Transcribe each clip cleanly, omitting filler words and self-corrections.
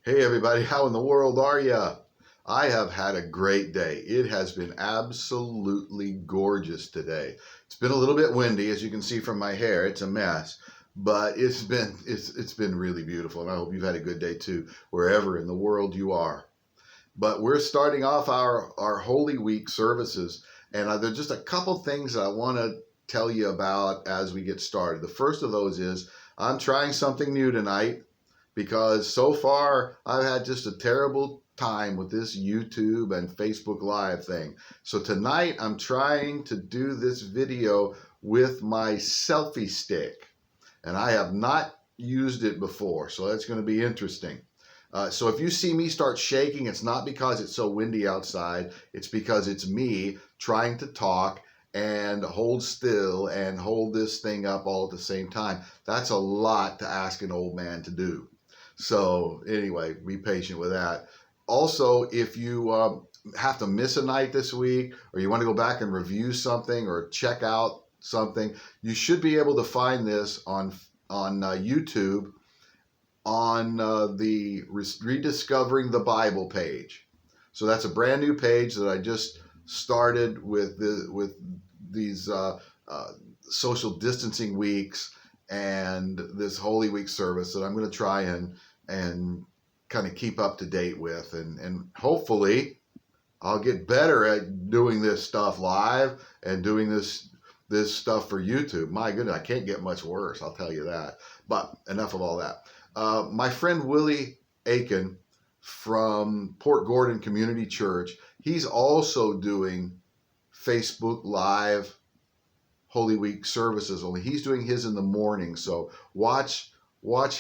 Hey everybody, how in the world are ya? I have had a great day. It has been absolutely gorgeous today. It's been a little bit windy, as you can see from my hair. It's a mess, but it's been really beautiful, and I hope you've had a good day too, wherever in the world you are. But we're starting off our Holy Week services, and there's just a couple things I want to tell you about as we get started. The first of those is I'm trying something new tonight because so far I've had just a terrible time with this YouTube and Facebook Live thing. So tonight I'm trying to do this video with my selfie stick, and I have not used it before, so that's going to be interesting. So if you see me start shaking, it's not because it's so windy outside. It's because it's me trying to talk and hold still and hold this thing up all at the same time. That's a lot to ask an old man to do. So anyway, be patient with that. Also, if you have to miss a night this week, or you want to go back and review something or check out something, you should be able to find this on YouTube on the Rediscovering the Bible page. So that's a brand new page that I just started with these social distancing weeks and this Holy Week service that I'm going to try and kind of keep up to date with, and hopefully I'll get better at doing this stuff live and doing this stuff for YouTube. My goodness, I can't get much worse, I'll tell you that. But enough of all that. My friend Willie Aiken from Port Gordon Community Church, he's also doing Facebook Live Holy Week services, only he's doing his in the morning. So watch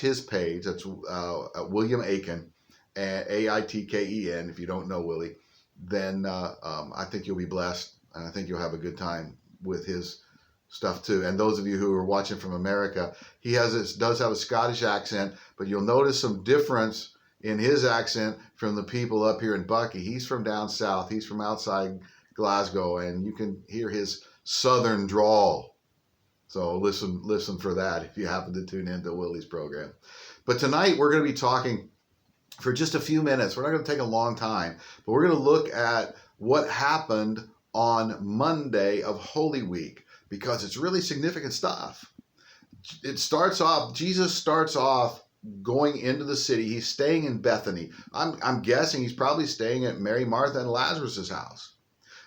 his page. That's William Aiken, Aitken. If you don't know Willie, then I think you'll be blessed, and I think you'll have a good time with his stuff too. And those of you who are watching from America, he does have a Scottish accent, but you'll notice some difference in his accent from the people up here in Bucky. He's from down south. He's from outside Glasgow, and you can hear his southern drawl. So listen for that if you happen to tune into Willie's program. But tonight we're going to be talking for just a few minutes. We're not going to take a long time, but we're going to look at what happened on Monday of Holy Week, because it's really significant stuff. Jesus starts off going into the city. He's staying in Bethany. I'm guessing he's probably staying at Mary, Martha, and Lazarus' house.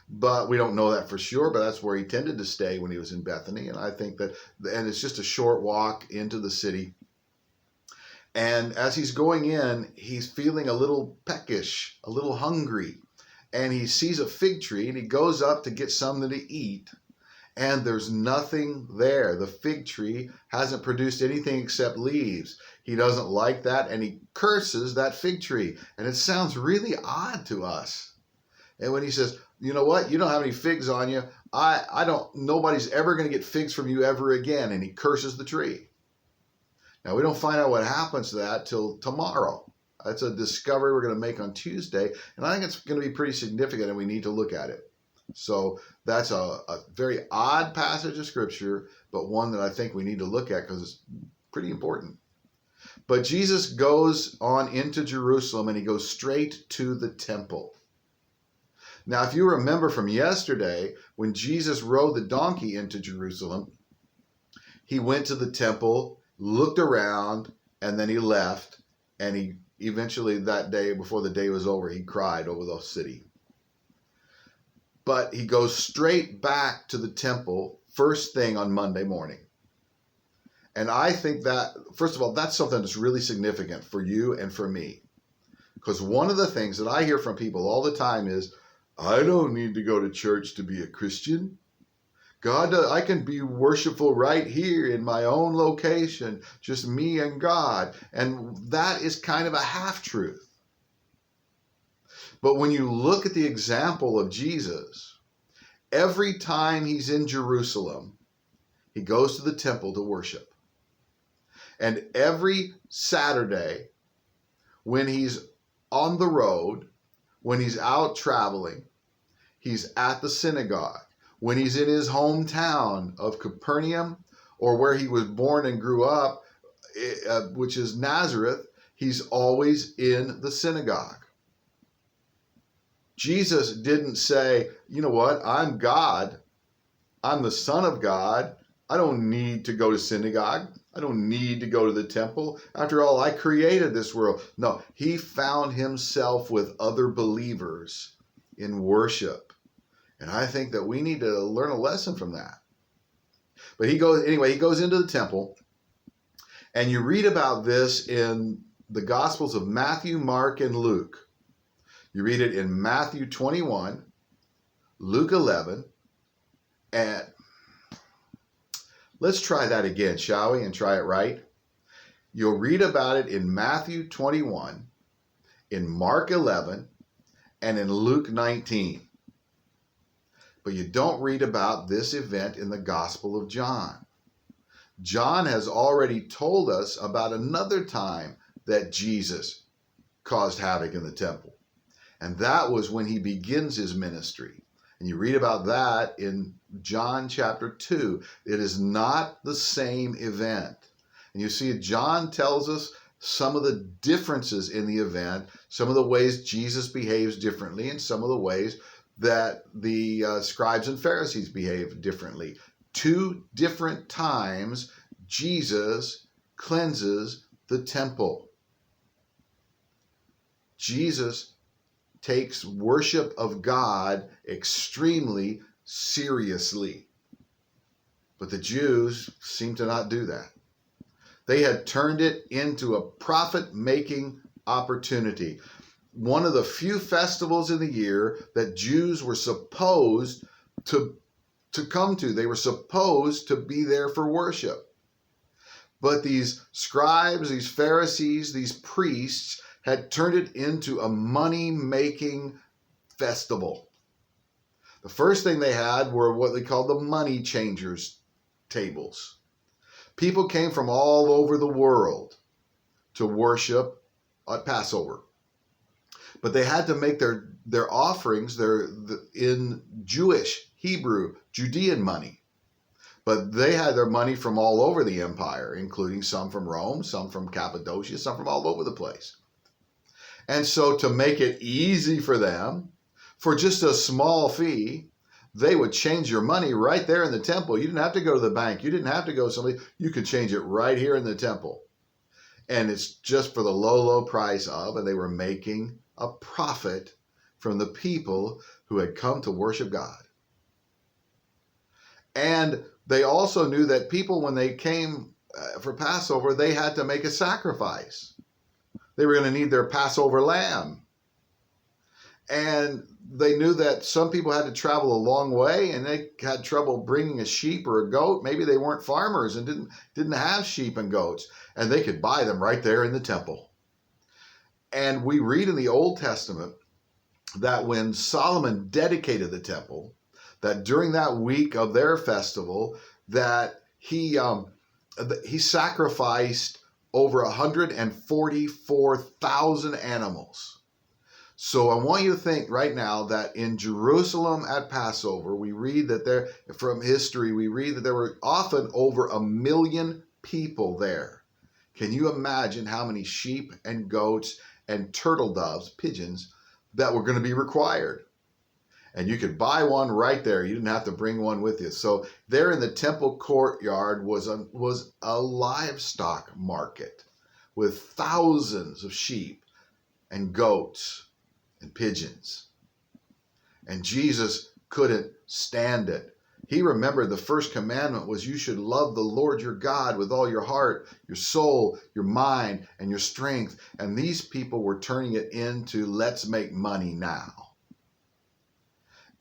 But we don't know that for sure, but that's where he tended to stay when he was in Bethany. And I think and it's just a short walk into the city. And as he's going in, he's feeling a little peckish, a little hungry. And he sees a fig tree, and he goes up to get something to eat. And there's nothing there. The fig tree hasn't produced anything except leaves. He doesn't like that, and he curses that fig tree. And it sounds really odd to us. And when he says, you know what, you don't have any figs on you, nobody's ever going to get figs from you ever again, and he curses the tree. Now, we don't find out what happens to that till tomorrow. That's a discovery we're going to make on Tuesday, and I think it's going to be pretty significant, and we need to look at it. So that's a very odd passage of Scripture, but one that I think we need to look at because it's pretty important. But Jesus goes on into Jerusalem, and he goes straight to the temple. Now, if you remember from yesterday, when Jesus rode the donkey into Jerusalem, he went to the temple, looked around, and then he left, and he eventually that day, before the day was over, he cried over the city. But he goes straight back to the temple first thing on Monday morning. And I think that, first of all, that's something that's really significant for you and for me. Because one of the things that I hear from people all the time is, I don't need to go to church to be a Christian. I can be worshipful right here in my own location, just me and God. And that is kind of a half-truth. But when you look at the example of Jesus, every time he's in Jerusalem, he goes to the temple to worship. And every Saturday, when he's on the road, when he's out traveling, he's at the synagogue. When he's in his hometown of Capernaum, or where he was born and grew up, which is Nazareth, He's always in the synagogue. Jesus didn't say, you know what, I'm God. I'm the Son of God. I don't need to go to synagogue. I don't need to go to the temple. After all, I created this world. No, he found himself with other believers in worship. And I think that we need to learn a lesson from that. But he goes into the temple, and you read about this in the Gospels of Matthew, Mark, and Luke. You read it in Matthew 21, Luke 11, and let's try that again, shall we? And try it right. You'll read about it in Matthew 21, in Mark 11, and in Luke 19. But you don't read about this event in the Gospel of John. John has already told us about another time that Jesus caused havoc in the temple. And that was when he begins his ministry. And you read about that in John chapter 2. It is not the same event. And you see, John tells us some of the differences in the event, some of the ways Jesus behaves differently, and some of the ways that the scribes and Pharisees behave differently. 2 different times Jesus cleanses the temple. Jesus takes worship of God extremely seriously. But the Jews seem to not do that. They had turned it into a profit-making opportunity. One of the few festivals in the year that Jews were supposed to come to. They were supposed to be there for worship. But these scribes, these Pharisees, these priests had turned it into a money-making festival. The first thing they had were what they called the money changers tables. People came from all over the world to worship at Passover. But they had to make their offerings in Jewish, Hebrew, Judean money. But they had their money from all over the empire, including some from Rome, some from Cappadocia, some from all over the place. And so to make it easy for them, for just a small fee, they would change your money right there in the temple. You didn't have to go to the bank. You didn't have to go to somebody. You could change it right here in the temple. And it's just for the low, low price of, and they were making a profit from the people who had come to worship God. And they also knew that people, when they came for Passover, they had to make a sacrifice. They were going to need their Passover lamb. And they knew that some people had to travel a long way, and they had trouble bringing a sheep or a goat. Maybe they weren't farmers and didn't have sheep and goats, and they could buy them right there in the temple. And we read in the Old Testament that when Solomon dedicated the temple, that during that week of their festival, that he sacrificed over 144,000 animals. So I want you to think right now that in Jerusalem at Passover, we read that there, from history, we read that there were often over 1 million people there. Can you imagine how many sheep and goats and turtle doves, pigeons, that were going to be required? And you could buy one right there. You didn't have to bring one with you. So there in the temple courtyard was a livestock market with thousands of sheep and goats and pigeons. And Jesus couldn't stand it. He remembered the first commandment was you should love the Lord your God with all your heart, your soul, your mind, and your strength. And these people were turning it into let's make money now.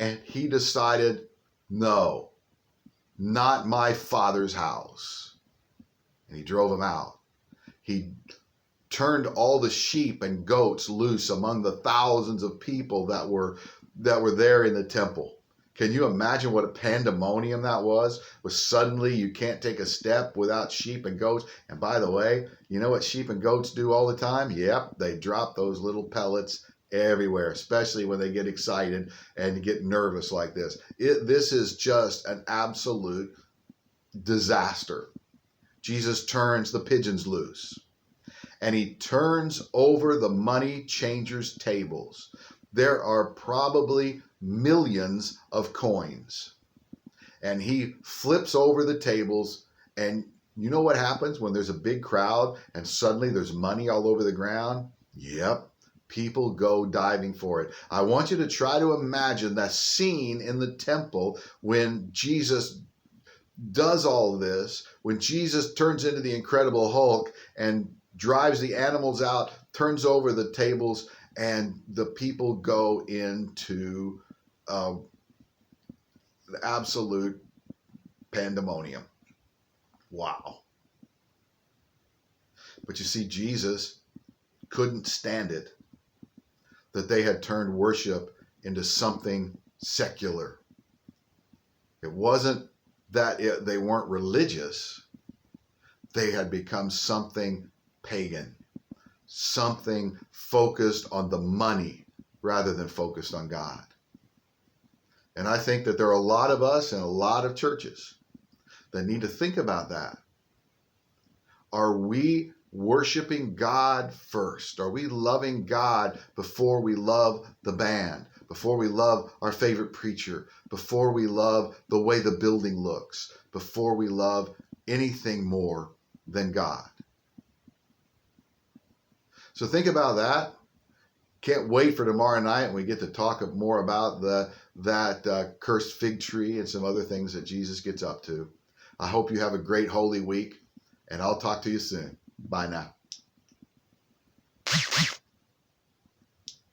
And he decided, no, not my Father's house. And he drove them out. He turned all the sheep and goats loose among the thousands of people that were there in the temple. Can you imagine what a pandemonium that was? Suddenly you can't take a step without sheep and goats. And by the way, you know what sheep and goats do all the time? Yep, they drop those little pellets everywhere, especially when they get excited and get nervous like this. This is just an absolute disaster. Jesus turns the pigeons loose. and he turns over the money changers' tables. There are probably millions of coins. And he flips over the tables, and you know what happens when there's a big crowd and suddenly there's money all over the ground? Yep, people go diving for it. I want you to try to imagine that scene in the temple when Jesus does all this, when Jesus turns into the Incredible Hulk and drives the animals out, turns over the tables, and the people go into absolute pandemonium. Wow. But you see, Jesus couldn't stand it that they had turned worship into something secular. It wasn't that they weren't religious. They had become something pagan, something focused on the money rather than focused on God. And I think that there are a lot of us and a lot of churches that need to think about that. Are we worshiping God first? Are we loving God before we love the band, before we love our favorite preacher, before we love the way the building looks, before we love anything more than God? So think about that. Can't wait for tomorrow night when we get to talk more about that cursed fig tree and some other things that Jesus gets up to. I hope you have a great Holy Week, and I'll talk to you soon. Bye now.